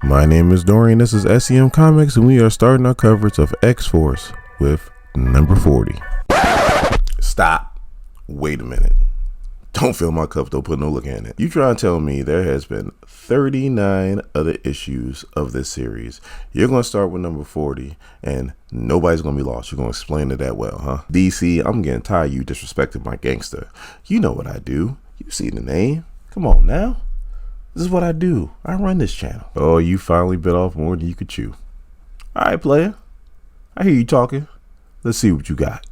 My name is Dorian, this is SEM Comics, and we are starting our coverage of X-Force with number 40. Stop. Wait a minute. Don't fill my cup, don't put no look in it. You try to tell me there has been 39 other issues of this series. You're going to start with number 40, and nobody's going to be lost. You're going to explain it that well, huh? DC, I'm getting tired of you disrespecting my gangster. You know what I do. You see the name. Come on now. This is what I do. I run this channel. Oh, you finally bit off more than you could chew. All right, player. I hear you talking. Let's see what you got.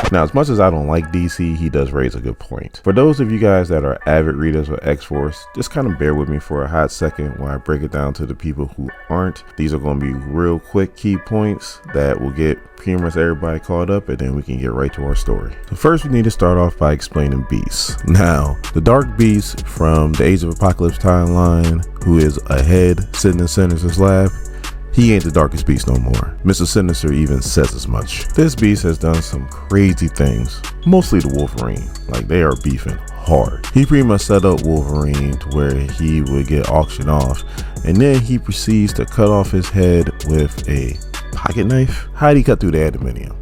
Now, as much as I don't like DC, he does raise a good point. For those of you guys that are avid readers of X-Force, just kind of bear with me for a hot second while I break it down to the people who aren't. These are going to be real quick key points that will get pretty much everybody caught up, and then we can get right to our story. So first, we need to start off by explaining Beast. Now, the Dark Beast from the Age of Apocalypse timeline, who is ahead sitting in Sinister's lab, he ain't the darkest beast no more. Mr. Sinister even says as much. This beast has done some crazy things, mostly to Wolverine. Like, they are beefing hard. He pretty much set up Wolverine to where he would get auctioned off, and then he proceeds to cut off his head with a pocket knife. How'd he cut through the adamantium?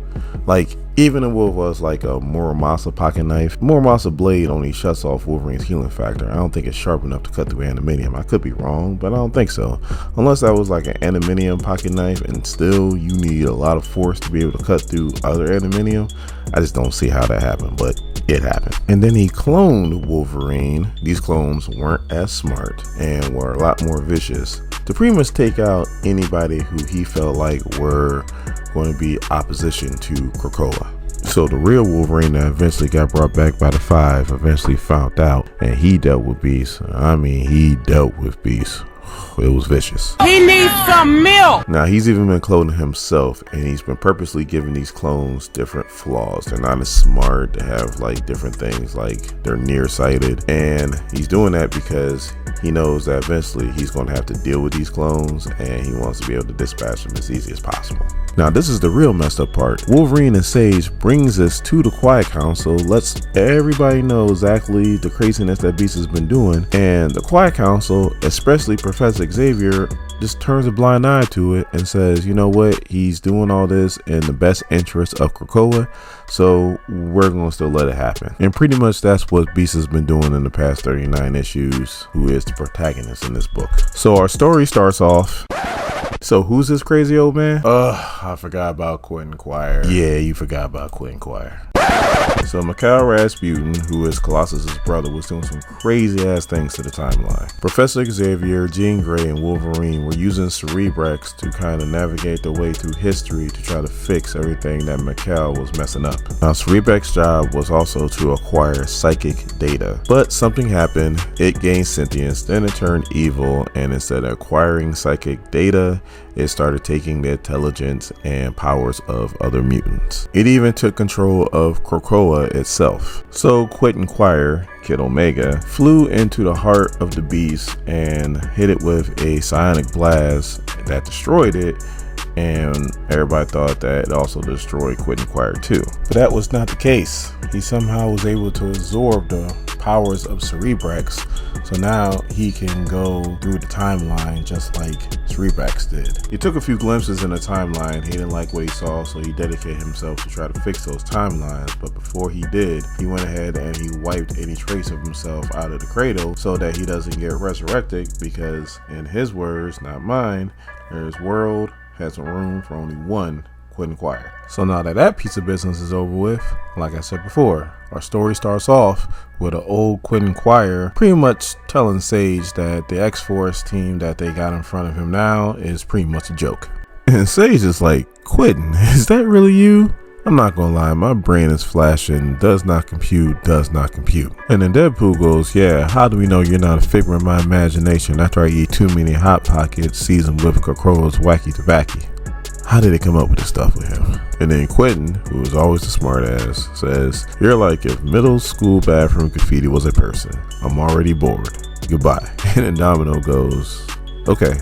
Like, even if it was like a Muramasa pocket knife, Muramasa blade only shuts off Wolverine's healing factor. I don't think it's sharp enough to cut through adamantium. I could be wrong, but I don't think so. Unless that was like an adamantium pocket knife, and still you need a lot of force to be able to cut through other adamantium. I just don't see how that happened, but it happened. And then he cloned Wolverine. These clones weren't as smart and were a lot more vicious to pretty much take out anybody who he felt like were going to be opposition to Krakoa. So the real Wolverine that eventually got brought back by the Five eventually found out, and he dealt with Beast. I mean, he dealt with Beast. It was vicious. He needs some milk. Now, he's even been cloning himself, and he's been purposely giving these clones different flaws. They're not as smart. They have like different things, like they're nearsighted, and he's doing that because he knows that eventually he's going to have to deal with these clones, and he wants to be able to dispatch them as easy as possible. Now, this is the real messed up part. Wolverine and Sage brings us to the Quiet Council, lets everybody know exactly the craziness that Beast has been doing, and the Quiet Council, especially Professor Xavier, just turns a blind eye to it and says, you know what, he's doing all this in the best interest of Krakoa, so we're going to still let it happen. And pretty much that's what Beast has been doing in the past 39 issues, who is the protagonist in this book. So our story starts off. So who's this crazy old man? I forgot about Quentin Quire. Yeah, you forgot about Quentin Quire. So Mikhail Rasputin, who is Colossus's brother, was doing some crazy ass things to the timeline. Professor Xavier, Jean Grey, and Wolverine were using Cerebrex to kind of navigate their way through history to try to fix everything that Mikhail was messing up. Now, Cerebrex's job was also to acquire psychic data, but something happened. It gained sentience, then it turned evil, and instead of acquiring psychic data, it started taking the intelligence and powers of other mutants. It even took control of Krakoa itself. So Quentin Quire, Kid Omega, flew into the heart of the beast and hit it with a psionic blast that destroyed it, and everybody thought that it also destroyed Quentin Quire too. But that was not the case. He somehow was able to absorb the powers of Cerebrex, so now he can go through the timeline just like Cerebrex did. He took a few glimpses in the timeline. He didn't like what he saw, so he dedicated himself to try to fix those timelines. But before he did, he went ahead and he wiped any trace of himself out of the cradle so that he doesn't get resurrected, because in his words, not mine, his world has room for only one Quentin Quire. So now that that piece of business is over with, like I said before, our story starts off with an old Quentin Quire pretty much telling Sage that the X-Force team that they got in front of him now is pretty much a joke. And Sage is like, Quentin, is that really you? I'm not gonna lie, my brain is flashing, does not compute. And then Deadpool goes, yeah, how do we know you're not a figment of my imagination after I eat too many Hot Pockets seasoned with Krakoa's wacky tobacco? How did they come up with this stuff with him? And then Quentin, who is always a smart ass, says, you're like if middle school bathroom graffiti was a person. I'm already bored. Goodbye. And then Domino goes, okay.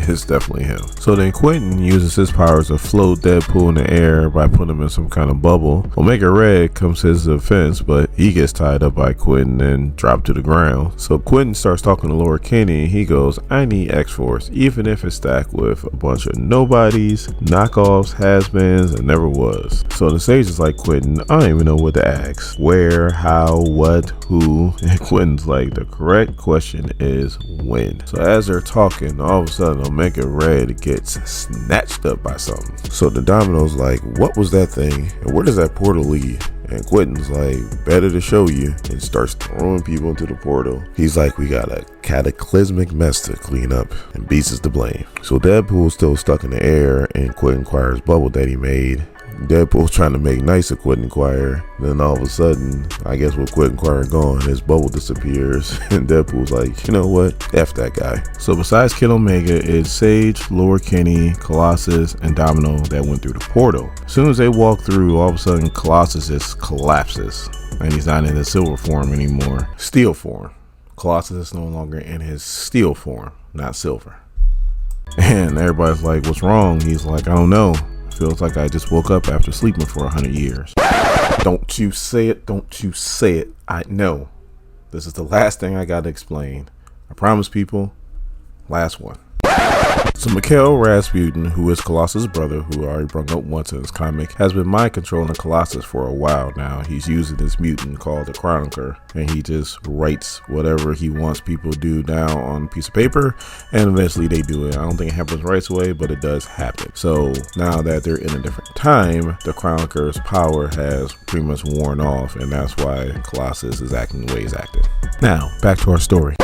it's definitely him. So then Quentin uses his powers to float Deadpool in the air by putting him in some kind of bubble. Omega Red comes to his defense, but he gets tied up by Quentin and dropped to the ground. So Quentin starts talking to Laura Kinney, and he goes, I need X-Force, even if it's stacked with a bunch of nobodies, knockoffs, has-beens, and never was. So the Sage is like, Quentin, I don't even know what to ask. Where, how, what, who? And Quentin's like, the correct question is when. So as they're talking, all of a sudden Omega Red gets snatched up by something. So the Domino's like, what was that thing? And where does that portal lead? And Quentin's like, better to show you, and starts throwing people into the portal. He's like, we got a cataclysmic mess to clean up, and Beast is to blame. So Deadpool's still stuck in the air, and Quentin Quire's bubble that he made. Deadpool's trying to make nice to Quentin Quire. Then all of a sudden, I guess with Quentin Quire gone, his bubble disappears. And Deadpool's like, you know what? F that guy. So besides Kid Omega, it's Sage, Laura Kinney, Colossus, and Domino that went through the portal. As soon as they walk through, all of a sudden Colossus just collapses. And he's not in his silver form anymore. Steel form. Colossus is no longer in his steel form, not silver. And everybody's like, what's wrong? He's like, I don't know. Feels like I just woke up after sleeping for 100 years. Don't you say it. Don't you say it. I know. This is the last thing I got to explain. I promise, people. Last one. So Mikhail Rasputin, who is Colossus' brother, who I already brought up once in this comic, has been mind controlling Colossus for a while now. He's using this mutant called the Chronicler, and he just writes whatever he wants people to do down on a piece of paper, and eventually they do it. I don't think it happens right away, but it does happen. So now that they're in a different time, the Chronicler's power has pretty much worn off, and that's why Colossus is acting the way he's acting. Now, back to our story.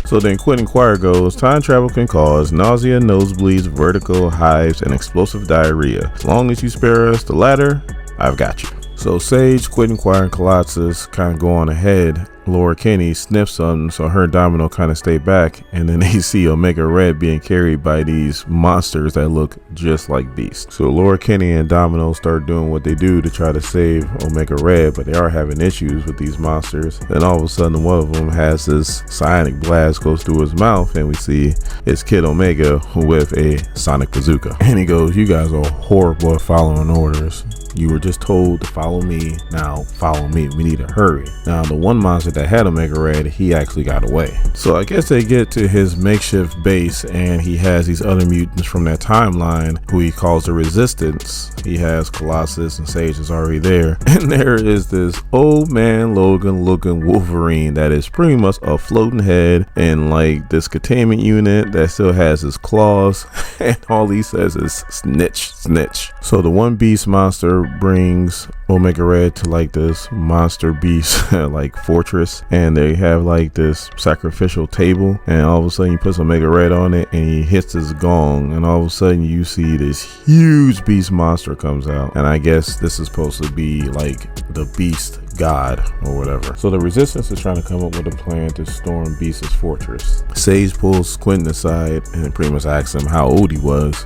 So then Quentin Quire goes, time travel can cause nausea, nosebleeds, vertigo, hives, and explosive diarrhea. As long as you spare us the latter, I've got you. So Sage, Quentin Quire, and Colossus kind of go on ahead. Laura Kinney sniffs something, so her and Domino kind of stay back, and then they see Omega Red being carried by these monsters that look just like Beast. So Laura Kinney and Domino start doing what they do to try to save Omega Red, but they are having issues with these monsters. Then all of a sudden one of them has this psionic blast goes through his mouth, and we see it's Kid Omega with a sonic bazooka. And he goes, you guys are horrible at following orders. You were just told to follow me, now follow me. We need to hurry. Now the one monster that had Omega Red, he actually got away. So I guess they get to his makeshift base, and he has these other mutants from that timeline who he calls the Resistance. He has Colossus and Sage is already there, and there is this old man Logan looking Wolverine that is pretty much a floating head in like this containment unit that still has his claws, and all he says is snitch, snitch. So the one beast monster brings Omega Red to like this monster beast like fortress, and they have like this sacrificial table, and all of a sudden he puts Omega Red on it and he hits his gong, and all of a sudden you see this huge beast monster comes out, and I guess this is supposed to be like the beast god or whatever. So the Resistance is trying to come up with a plan to storm Beast's fortress. Sage pulls Quentin aside and pretty much asks him how old he was,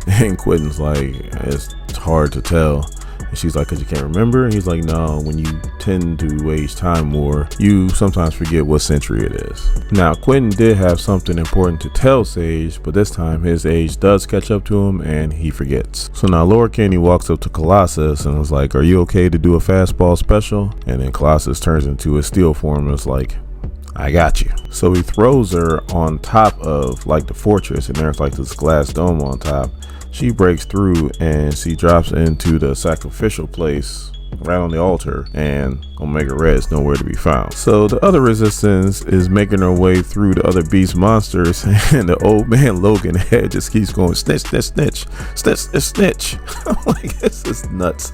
and Quentin's like, it's hard to tell. And she's like, because you can't remember? And he's like, no, when you tend to wage time more, you sometimes forget what century it is. Now, Quentin did have something important to tell Sage, but this time his age does catch up to him and he forgets. So now Laura Kinney walks up to Colossus and was like, are you okay to do a fastball special? And then Colossus turns into a steel form and is like, I got you. So he throws her on top of like the fortress, and there's like this glass dome on top. She breaks through and she drops into the sacrificial place right on the altar, and Omega Red is nowhere to be found. So the other Resistance is making her way through the other beast monsters, and the old man Logan head just keeps going snitch, snitch, snitch, snitch, snitch, snitch. I'm like, this is nuts.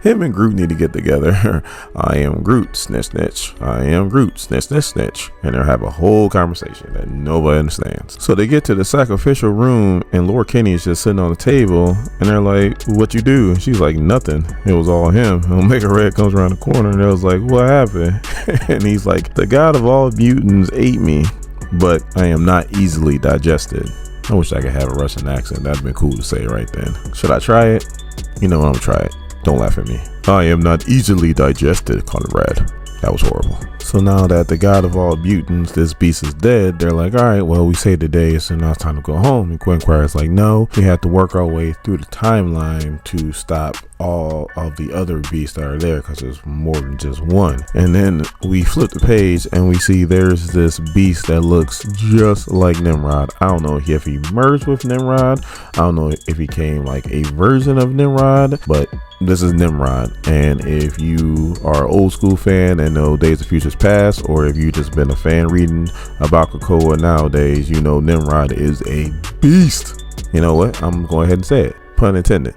Him and Groot need to get together. I am Groot, snitch, snitch. I am Groot, snitch, snitch, snitch. And they'll have a whole conversation that nobody understands. So they get to the sacrificial room, and Laura Kinney is just sitting on the table, and they're like, what you do? And she's like, nothing. It was all him. And Omega Red comes around the corner, and they was like, what happened? And he's like, the god of all mutants ate me, but I am not easily digested. I wish I could have a Russian accent. That'd been cool to say right then. Should I try it? You know I'm gonna try it. Don't laugh at me. I am not easily digested, Conrad. That was horrible. So now that the god of all mutants, this beast, is dead, they're like, all right, well, we saved the day, so now it's time to go home. And Quinquire's like, no, we have to work our way through the timeline to stop all of the other beasts that are there, because there's more than just one. And then we flip the page and we see there's this beast that looks just like Nimrod. I don't know if he merged with Nimrod. I don't know if he came like a version of Nimrod, but this is Nimrod. And if you are an old school fan and know Days of Futures Past, or if you just been a fan reading about Krakoa nowadays, you know Nimrod is a beast. You know what? I'm going ahead and say it. Pun intended.